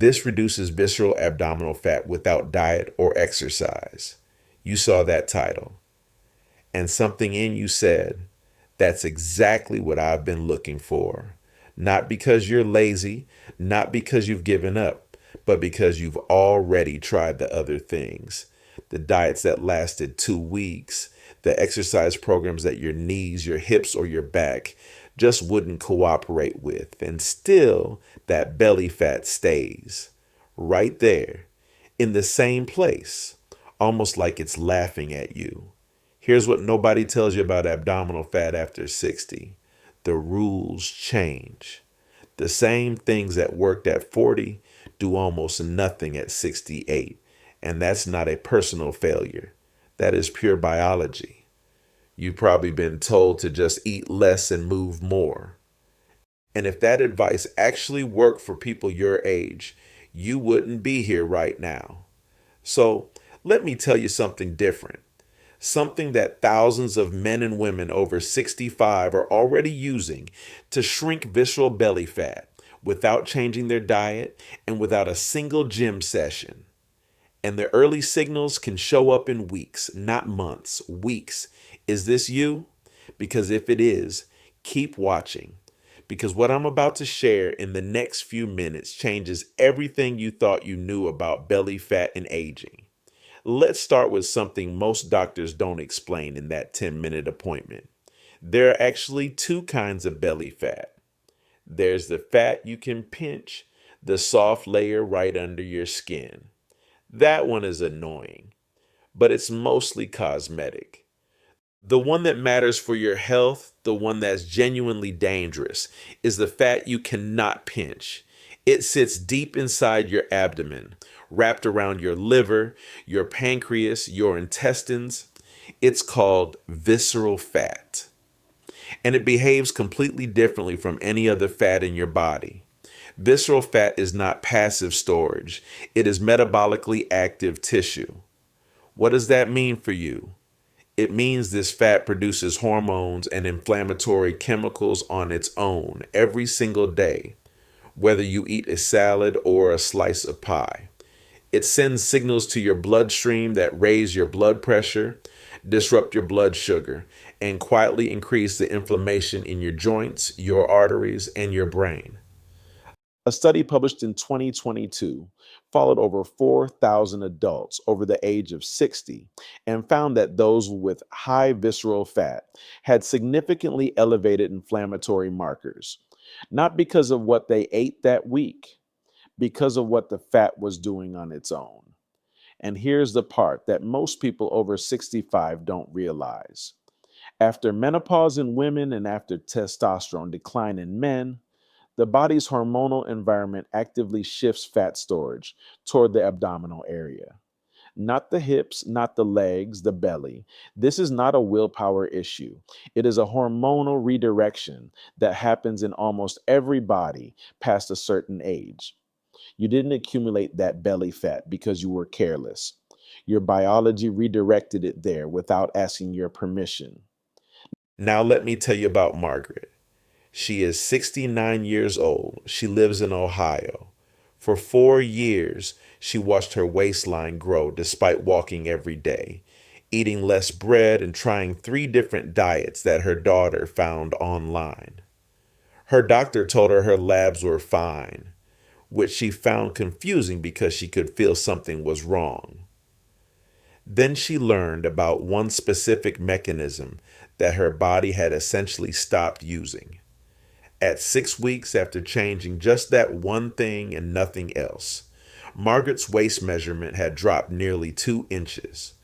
This reduces visceral abdominal fat without diet or exercise. You saw that title. And something in you said, that's exactly what I've been looking for. Not because you're lazy, not because you've given up, but because you've already tried the other things. The diets that lasted 2 weeks, the exercise programs that your knees, your hips, or your back just wouldn't cooperate with. And still, that belly fat stays right there in the same place, almost like it's laughing at you. Here's what nobody tells you about abdominal fat after 60. The rules change. The same things that worked at 40 do almost nothing at 68. And that's not a personal failure. That is pure biology. You've probably been told to just eat less and move more. And if that advice actually worked for people your age, you wouldn't be here right now. So let me tell you something different. Something that thousands of men and women over 65 are already using to shrink visceral belly fat without changing their diet and without a single gym session. And the early signals can show up in weeks, not months, weeks. Is this you? Because if it is, keep watching. Because what I'm about to share in the next few minutes changes everything you thought you knew about belly fat and aging. Let's start with something most doctors don't explain in that 10-minute appointment. There are actually two kinds of belly fat. There's the fat you can pinch, the soft layer right under your skin. That one is annoying, but it's mostly cosmetic. The one that matters for your health, the one that's genuinely dangerous, is the fat you cannot pinch. It sits deep inside your abdomen, wrapped around your liver, your pancreas, your intestines. It's called visceral fat. And it behaves completely differently from any other fat in your body. Visceral fat is not passive storage. It is metabolically active tissue. What does that mean for you? It means this fat produces hormones and inflammatory chemicals on its own every single day, whether you eat a salad or a slice of pie. It sends signals to your bloodstream that raise your blood pressure, disrupt your blood sugar, and quietly increase the inflammation in your joints, your arteries, and your brain. A study published in 2022 followed over 4,000 adults over the age of 60 and found that those with high visceral fat had significantly elevated inflammatory markers, not because of what they ate that week, because of what the fat was doing on its own. And here's the part that most people over 65 don't realize. After menopause in women and after testosterone decline in men, the body's hormonal environment actively shifts fat storage toward the abdominal area. Not the hips, not the legs, the belly. This is not a willpower issue. It is a hormonal redirection that happens in almost every body past a certain age. You didn't accumulate that belly fat because you were careless. Your biology redirected it there without asking your permission. Now let me tell you about Margaret. She is 69 years old. She lives in Ohio. For 4 years, she watched her waistline grow despite walking every day, eating less bread and trying 3 different diets that her daughter found online. Her doctor told her labs were fine, which she found confusing because she could feel something was wrong. Then she learned about one specific mechanism that her body had essentially stopped using. At 6 weeks after changing just that one thing and nothing else, Margaret's waist measurement had dropped nearly 2 inches.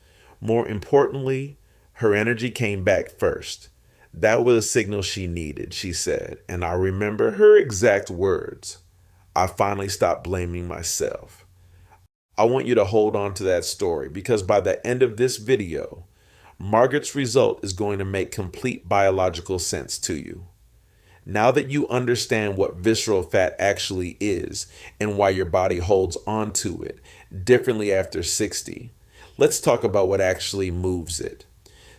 More importantly, her energy came back first. That was a signal she needed, she said, and I remember her exact words. I finally stopped blaming myself. I want you to hold on to that story because by the end of this video, Margaret's result is going to make complete biological sense to you. Now that you understand what visceral fat actually is and why your body holds on to it differently after 60, let's talk about what actually moves it.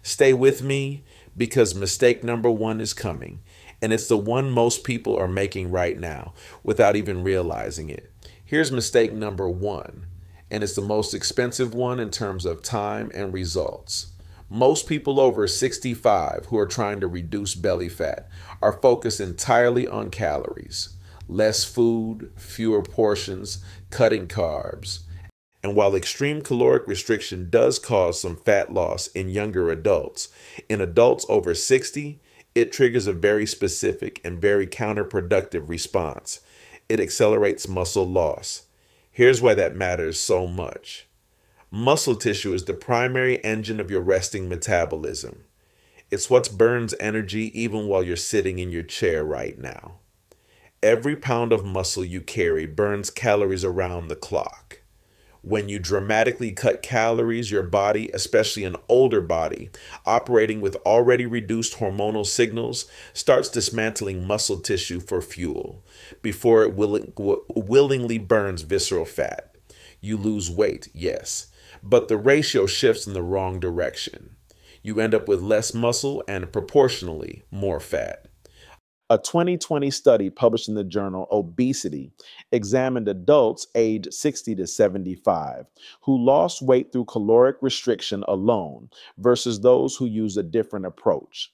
Stay with me because mistake number 1 is coming, and it's the one most people are making right now without even realizing it. Here's mistake number one, and it's the most expensive one in terms of time and results. Most people over 65 who are trying to reduce belly fat are focused entirely on calories, less food, fewer portions, cutting carbs. And while extreme caloric restriction does cause some fat loss in younger adults, in adults over 60, it triggers a very specific and very counterproductive response. It accelerates muscle loss. Here's why that matters so much. Muscle tissue is the primary engine of your resting metabolism. It's what burns energy even while you're sitting in your chair right now. Every pound of muscle you carry burns calories around the clock. When you dramatically cut calories, your body, especially an older body, operating with already reduced hormonal signals, starts dismantling muscle tissue for fuel before it willingly burns visceral fat. You lose weight, yes, but the ratio shifts in the wrong direction. You end up with less muscle and proportionally more fat. A 2020 study published in the journal Obesity examined adults aged 60 to 75 who lost weight through caloric restriction alone versus those who used a different approach.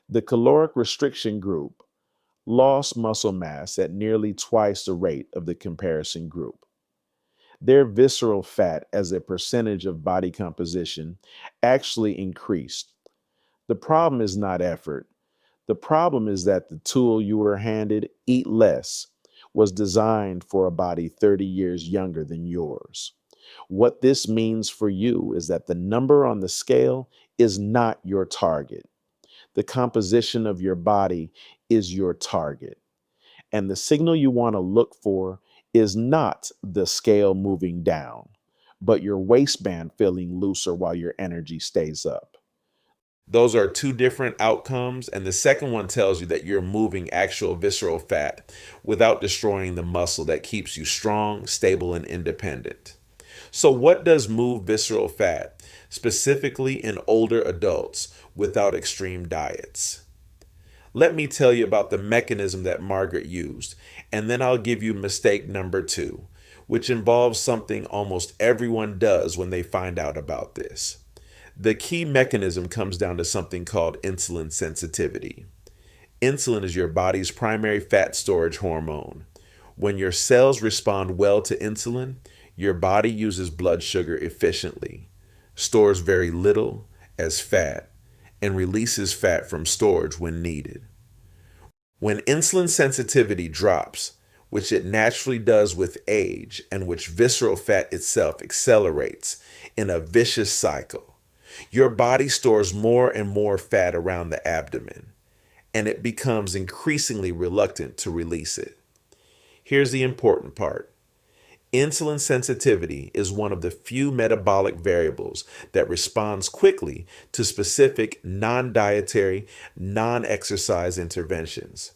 The caloric restriction group lost muscle mass at nearly twice the rate of the comparison group. Their visceral fat as a percentage of body composition actually increased. The problem is not effort. The problem is that the tool you were handed, eat less, was designed for a body 30 years younger than yours. What this means for you is that the number on the scale is not your target. The composition of your body is your target. And the signal you want to look for is not the scale moving down, but your waistband feeling looser while your energy stays up. Those are two different outcomes, and the second one tells you that you're moving actual visceral fat without destroying the muscle that keeps you strong, stable, and independent. So what does move visceral fat, specifically in older adults, without extreme diets? Let me tell you about the mechanism that Margaret used, and then I'll give you mistake number two, which involves something almost everyone does when they find out about this. The key mechanism comes down to something called insulin sensitivity. Insulin is your body's primary fat storage hormone. When your cells respond well to insulin, your body uses blood sugar efficiently, stores very little as fat, and releases fat from storage when needed. When insulin sensitivity drops, which it naturally does with age and which visceral fat itself accelerates in a vicious cycle, your body stores more and more fat around the abdomen, and it becomes increasingly reluctant to release it. Here's the important part. Insulin sensitivity is one of the few metabolic variables that responds quickly to specific non-dietary, non-exercise interventions,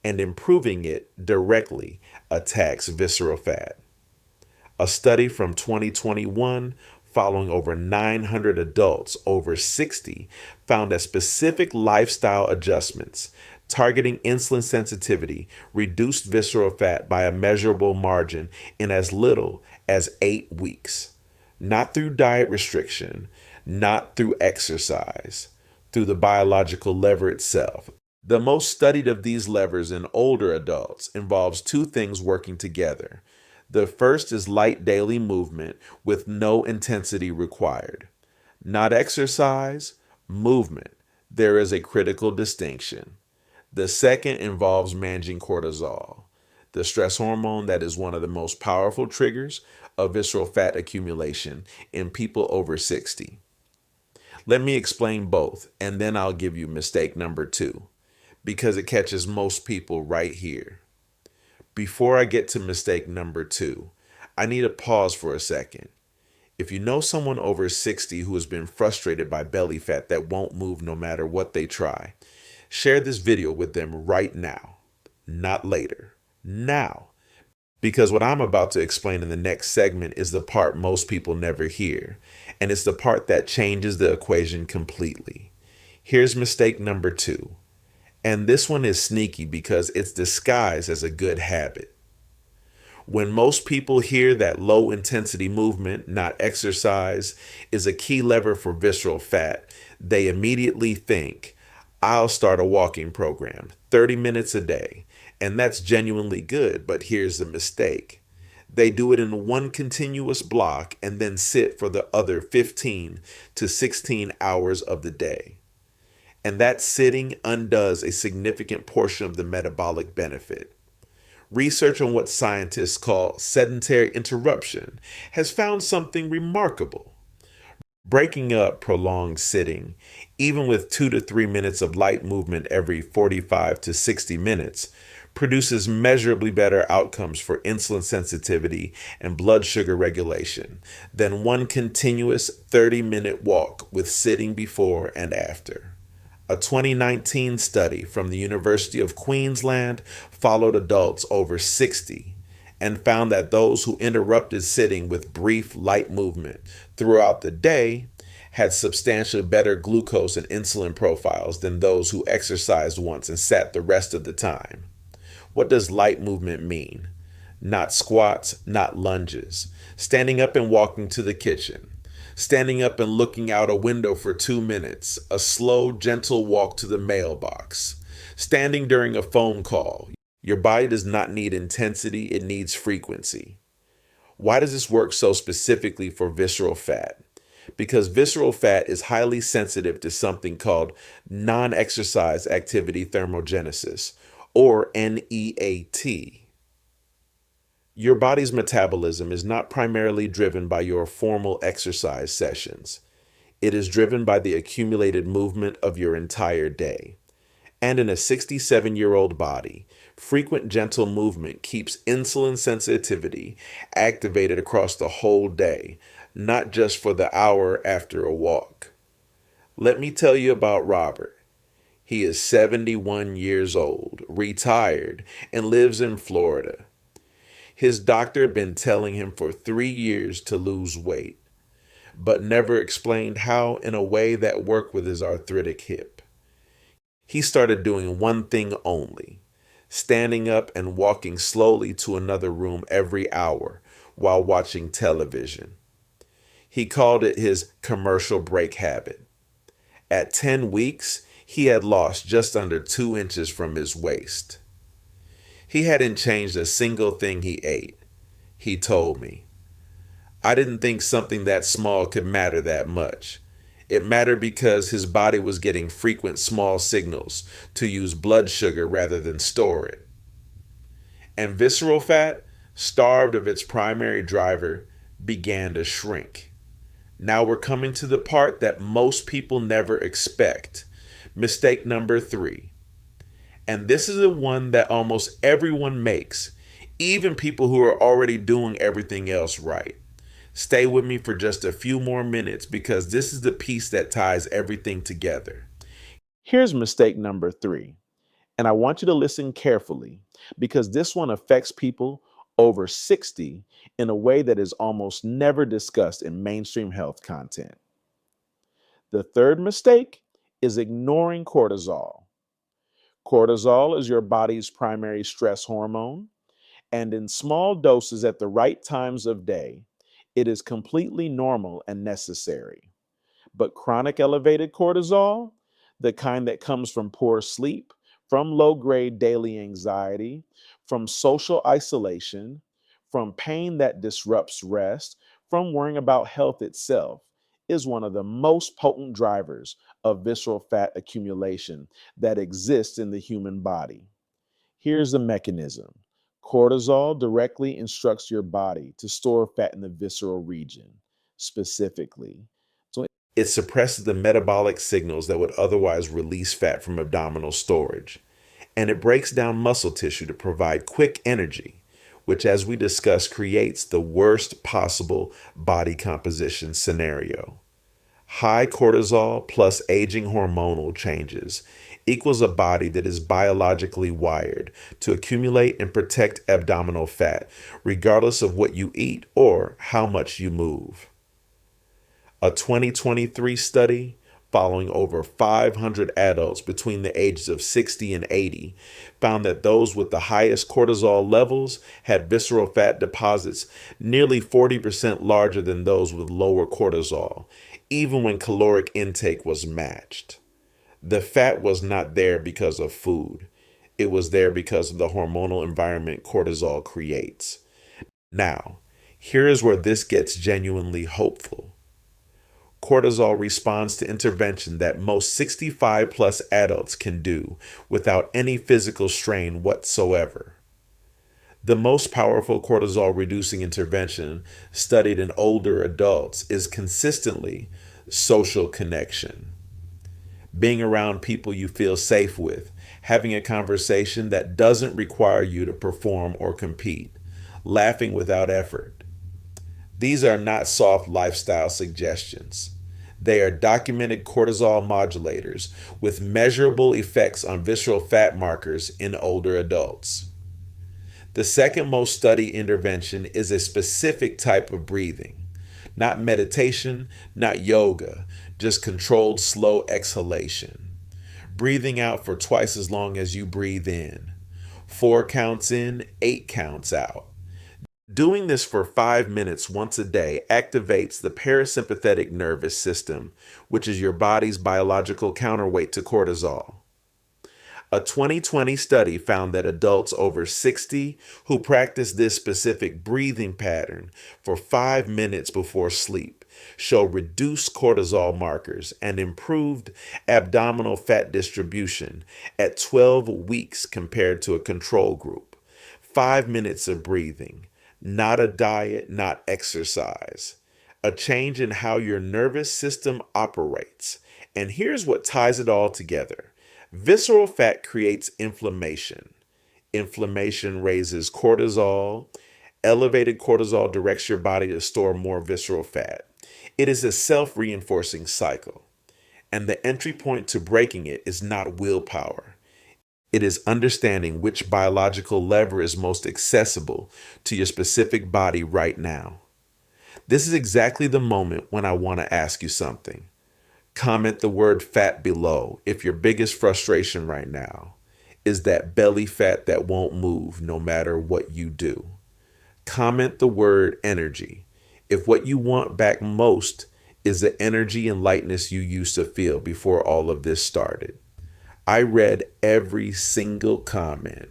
and improving it directly attacks visceral fat. A study from 2021 following over 900 adults over 60 found that specific lifestyle adjustments targeting insulin sensitivity reduced visceral fat by a measurable margin in as little as 8 weeks. Not through diet restriction, not through exercise, through the biological lever itself. The most studied of these levers in older adults involves two things working together. The first is light daily movement with no intensity required. Not exercise, movement. There is a critical distinction. The second involves managing cortisol, the stress hormone that is one of the most powerful triggers of visceral fat accumulation in people over 60. Let me explain both, and then I'll give you mistake number two, because it catches most people right here. Before I get to mistake number two, I need to pause for a second. If you know someone over 60 who has been frustrated by belly fat that won't move no matter what they try, share this video with them right now, not later, now. Because what I'm about to explain in the next segment is the part most people never hear, and it's the part that changes the equation completely. Here's mistake number two. And this one is sneaky because it's disguised as a good habit. When most people hear that low intensity movement, not exercise, is a key lever for visceral fat, they immediately think, I'll start a walking program, 30 minutes a day. And that's genuinely good, but here's the mistake. They do it in one continuous block and then sit for the other 15 to 16 hours of the day. And that sitting undoes a significant portion of the metabolic benefit. Research on what scientists call sedentary interruption has found something remarkable. Breaking up prolonged sitting, even with 2 to 3 minutes of light movement every 45 to 60 minutes, produces measurably better outcomes for insulin sensitivity and blood sugar regulation than one continuous 30-minute walk with sitting before and after. A 2019 study from the University of Queensland followed adults over 60 and found that those who interrupted sitting with brief light movement throughout the day had substantially better glucose and insulin profiles than those who exercised once and sat the rest of the time. What does light movement mean? Not squats, not lunges. Standing up and walking to the kitchen. Standing up and looking out a window for 2 minutes. A slow, gentle walk to the mailbox. Standing during a phone call. Your body does not need intensity, it needs frequency. Why does this work so specifically for visceral fat? Because visceral fat is highly sensitive to something called non-exercise activity thermogenesis, or NEAT. Your body's metabolism is not primarily driven by your formal exercise sessions. It is driven by the accumulated movement of your entire day. And in a 67-year-old body, frequent gentle movement keeps insulin sensitivity activated across the whole day, not just for the hour after a walk. Let me tell you about Robert. He is 71 years old, retired, and lives in Florida. His doctor had been telling him for 3 years to lose weight, but never explained how in a way that worked with his arthritic hip. He started doing one thing only, standing up and walking slowly to another room every hour while watching television. He called it his commercial break habit. At 10 weeks, he had lost just under 2 inches from his waist. He hadn't changed a single thing he ate. He told me, I didn't think something that small could matter that much. It mattered because his body was getting frequent small signals to use blood sugar rather than store it. And visceral fat, starved of its primary driver, began to shrink. Now we're coming to the part that most people never expect. Mistake number 3. And this is the one that almost everyone makes, even people who are already doing everything else right. Stay with me for just a few more minutes because this is the piece that ties everything together. Here's mistake number 3. And I want you to listen carefully because this one affects people over 60 in a way that is almost never discussed in mainstream health content. The third mistake is ignoring cortisol. Cortisol is your body's primary stress hormone, and in small doses at the right times of day, it is completely normal and necessary. But chronic elevated cortisol, the kind that comes from poor sleep, from low-grade daily anxiety, from social isolation, from pain that disrupts rest, from worrying about health itself, is one of the most potent drivers of visceral fat accumulation that exists in the human body. Here's the mechanism. Cortisol directly instructs your body to store fat in the visceral region, specifically. So it suppresses the metabolic signals that would otherwise release fat from abdominal storage. And it breaks down muscle tissue to provide quick energy, which, as we discussed, creates the worst possible body composition scenario. High cortisol plus aging hormonal changes equals a body that is biologically wired to accumulate and protect abdominal fat, regardless of what you eat or how much you move. A 2023 study following over 500 adults between the ages of 60 and 80, found that those with the highest cortisol levels had visceral fat deposits nearly 40% larger than those with lower cortisol, even when caloric intake was matched. The fat was not there because of food. It was there because of the hormonal environment cortisol creates. Now, here is where this gets genuinely hopeful. Cortisol responds to intervention that most 65 plus adults can do without any physical strain whatsoever. The most powerful cortisol reducing intervention studied in older adults is consistently social connection. Being around people you feel safe with, having a conversation that doesn't require you to perform or compete, laughing without effort. These are not soft lifestyle suggestions. They are documented cortisol modulators with measurable effects on visceral fat markers in older adults. The second most studied intervention is a specific type of breathing. Not meditation, not yoga, just controlled slow exhalation. Breathing out for twice as long as you breathe in. 4 counts in, 8 counts out. Doing this for 5 minutes once a day activates the parasympathetic nervous system, which is your body's biological counterweight to cortisol. A 2020 study found that adults over 60 who practiced this specific breathing pattern for 5 minutes before sleep show reduced cortisol markers and improved abdominal fat distribution at 12 weeks compared to a control group. 5 minutes of breathing. Not a diet, not exercise. A change in how your nervous system operates. And here's what ties it all together. Visceral fat creates inflammation. Inflammation raises cortisol. Elevated cortisol directs your body to store more visceral fat. It is a self-reinforcing cycle. And the entry point to breaking it is not willpower. It is understanding which biological lever is most accessible to your specific body right now. This is exactly the moment when I want to ask you something. Comment the word fat below if your biggest frustration right now is that belly fat that won't move no matter what you do. Comment the word energy if what you want back most is the energy and lightness you used to feel before all of this started. I read every single comment,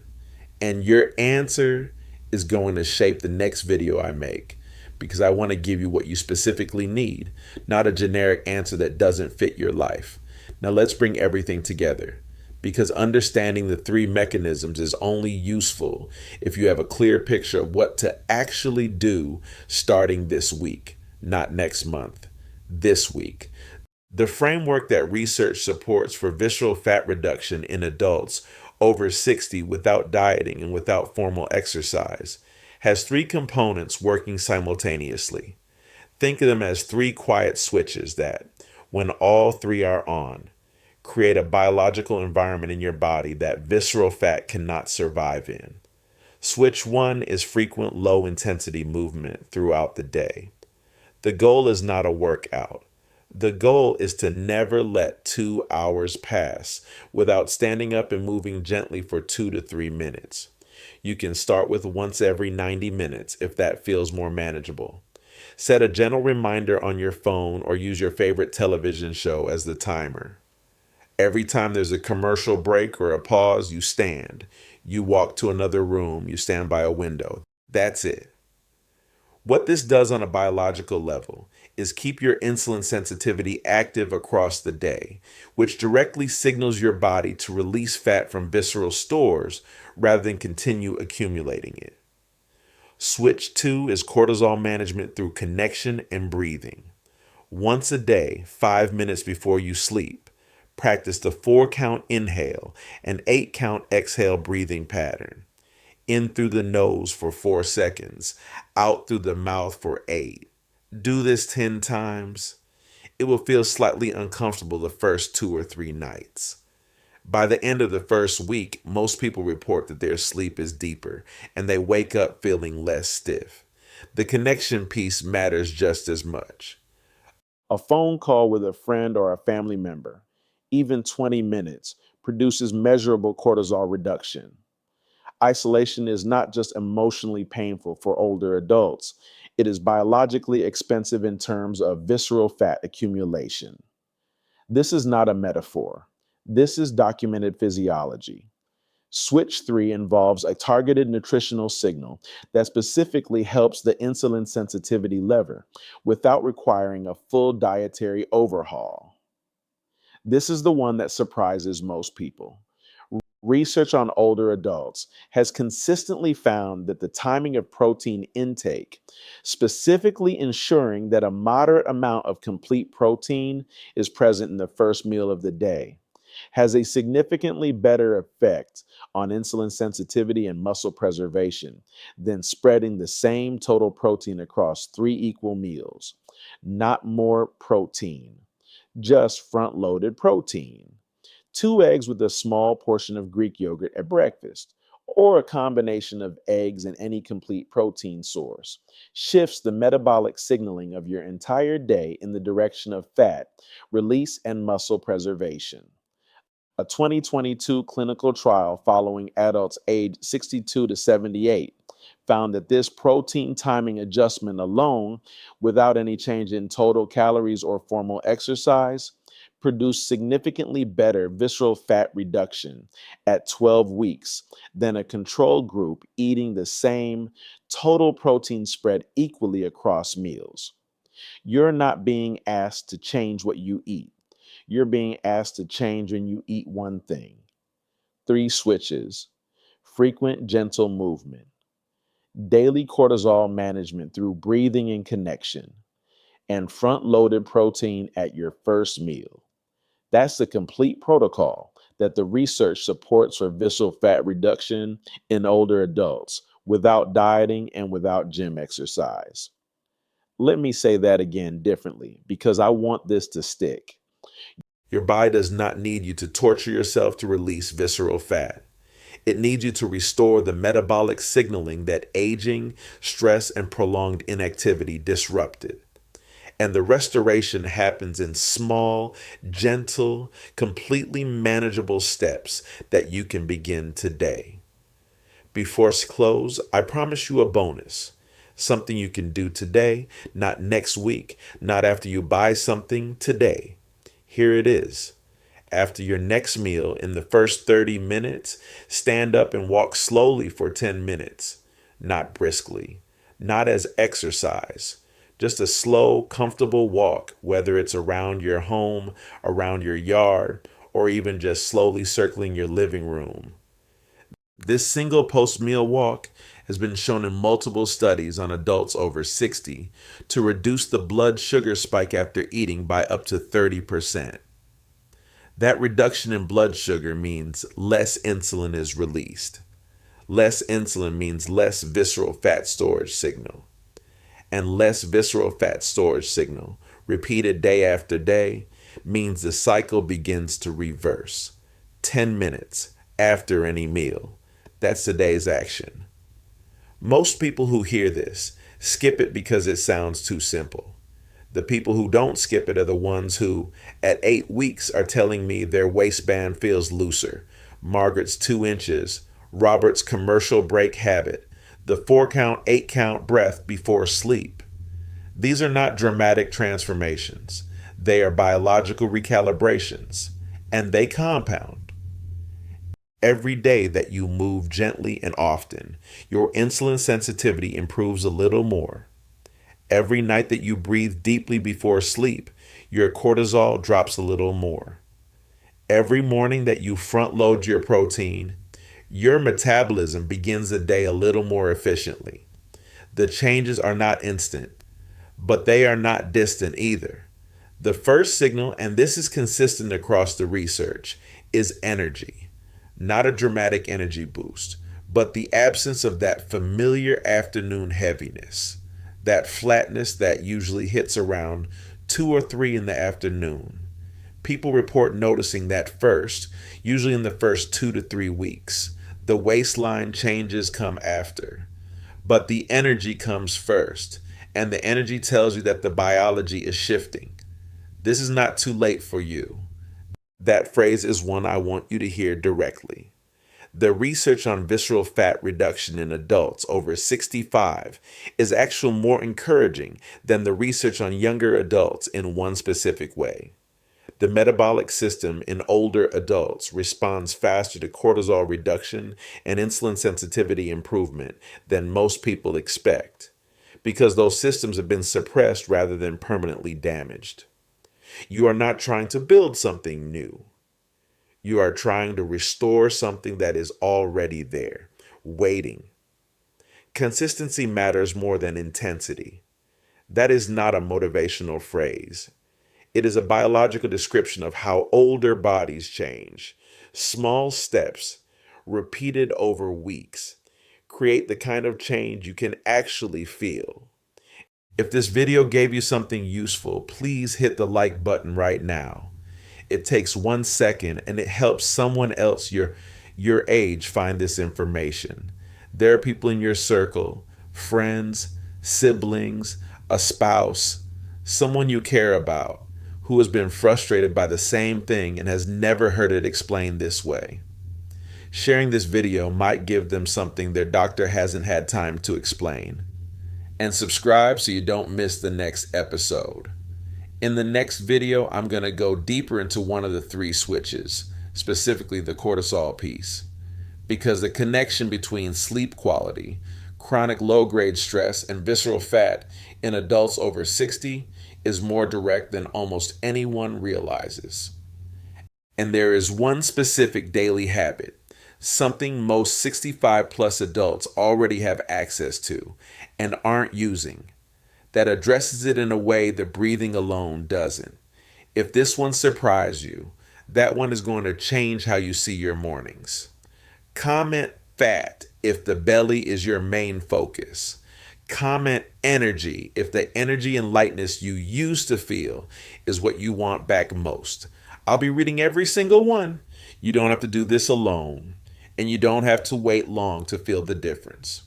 and your answer is going to shape the next video I make because I want to give you what you specifically need, not a generic answer that doesn't fit your life. Now let's bring everything together because understanding the 3 mechanisms is only useful if you have a clear picture of what to actually do starting this week, not next month, this week. The framework that research supports for visceral fat reduction in adults over 60 without dieting and without formal exercise has 3 components working simultaneously. Think of them as 3 quiet switches that, when all 3 are on, create a biological environment in your body that visceral fat cannot survive in. Switch 1 is frequent low-intensity movement throughout the day. The goal is not a workout. The goal is to never let 2 hours pass without standing up and moving gently for 2 to 3 minutes. You can start with once every 90 minutes if that feels more manageable. Set a gentle reminder on your phone or use your favorite television show as the timer. Every time there's a commercial break or a pause, you stand. You walk to another room. You stand by a window. That's it. What this does on a biological level is keep your insulin sensitivity active across the day, which directly signals your body to release fat from visceral stores rather than continue accumulating it. Switch 2 is cortisol management through connection and breathing. Once a day, 5 minutes before you sleep, practice the 4-count inhale and 8-count exhale breathing pattern. In through the nose for 4 seconds, out through the mouth for 8. Do this 10 times. It will feel slightly uncomfortable the first 2 or 3 nights. By the end of the first week, most people report that their sleep is deeper and they wake up feeling less stiff. The connection piece matters just as much. A phone call with a friend or a family member, even 20 minutes, produces measurable cortisol reduction. Isolation is not just emotionally painful for older adults, it is biologically expensive in terms of visceral fat accumulation. This is not a metaphor. This is documented physiology. Switch 3 involves a targeted nutritional signal that specifically helps the insulin sensitivity lever without requiring a full dietary overhaul. This is the one that surprises most people. Research on older adults has consistently found that the timing of protein intake, specifically ensuring that a moderate amount of complete protein is present in the first meal of the day, has a significantly better effect on insulin sensitivity and muscle preservation than spreading the same total protein across 3 equal meals. Not more protein, just front loaded protein. 2 eggs with a small portion of Greek yogurt at breakfast, or a combination of eggs and any complete protein source, shifts the metabolic signaling of your entire day in the direction of fat release and muscle preservation. A 2022 clinical trial following adults aged 62 to 78 found that this protein timing adjustment alone, without any change in total calories or formal exercise, produced significantly better visceral fat reduction at 12 weeks than a control group eating the same total protein spread equally across meals. You're not being asked to change what you eat. You're being asked to change when you eat one thing. 3 switches, frequent gentle movement, daily cortisol management through breathing and connection, and front loaded protein at your first meal. That's the complete protocol that the research supports for visceral fat reduction in older adults without dieting and without gym exercise. Let me say that again differently because I want this to stick. Your body does not need you to torture yourself to release visceral fat. It needs you to restore the metabolic signaling that aging, stress, and prolonged inactivity disrupted. And the restoration happens in small, gentle, completely manageable steps that you can begin today. Before close, I promise you a bonus. Something you can do today, not next week, not after you buy something, today. Here it is. After your next meal, in the first 30 minutes, stand up and walk slowly for 10 minutes. Not briskly, not as exercise. Just a slow, comfortable walk, whether it's around your home, around your yard, or even just slowly circling your living room. This single post-meal walk has been shown in multiple studies on adults over 60 to reduce the blood sugar spike after eating by up to 30%. That reduction in blood sugar means less insulin is released. Less insulin means less visceral fat storage signal. And less visceral fat storage signal, repeated day after day, means the cycle begins to reverse. 10 minutes after any meal. That's today's action. Most people who hear this skip it because it sounds too simple. The people who don't skip it are the ones who, at 8 weeks, are telling me their waistband feels looser, Margaret's 2 inches, Robert's commercial break habit, the 4-count, 8-count breath before sleep. These are not dramatic transformations. They are biological recalibrations, and they compound. Every day that you move gently and often, your insulin sensitivity improves a little more. Every night that you breathe deeply before sleep, your cortisol drops a little more. Every morning that you front load your protein, your metabolism begins the day a little more efficiently. The changes are not instant, but they are not distant either. The first signal, and this is consistent across the research, is energy. Not a dramatic energy boost, but the absence of that familiar afternoon heaviness, that flatness that usually hits around 2 or 3 in the afternoon. People report noticing that first, usually in the first 2 to 3 weeks. The waistline changes come after, but the energy comes first, and the energy tells you that the biology is shifting. This is not too late for you. That phrase is one I want you to hear directly. The research on visceral fat reduction in adults over 65 is actually more encouraging than the research on younger adults in one specific way. The metabolic system in older adults responds faster to cortisol reduction and insulin sensitivity improvement than most people expect, because those systems have been suppressed rather than permanently damaged. You are not trying to build something new. You are trying to restore something that is already there, waiting. Consistency matters more than intensity. That is not a motivational phrase. It is a biological description of how older bodies change. Small steps, repeated over weeks, create the kind of change you can actually feel. If this video gave you something useful, please hit the like button right now. It takes 1 second and it helps someone else your age find this information. There are people in your circle, friends, siblings, a spouse, someone you care about who has been frustrated by the same thing and has never heard it explained this way. Sharing this video might give them something their doctor hasn't had time to explain. And subscribe so you don't miss the next episode. In the next video, I'm going to go deeper into one of the 3 switches, specifically the cortisol piece, because the connection between sleep quality, chronic low-grade stress, and visceral fat in adults over 60 is more direct than almost anyone realizes. And there is one specific daily habit, something most 65 plus adults already have access to and aren't using, that addresses it in a way that breathing alone doesn't. If this one surprised you, that one is going to change how you see your mornings. Comment fat if the belly is your main focus. Comment energy if the energy and lightness you used to feel is what you want back most. I'll be reading every single one. You don't have to do this alone, and you don't have to wait long to feel the difference.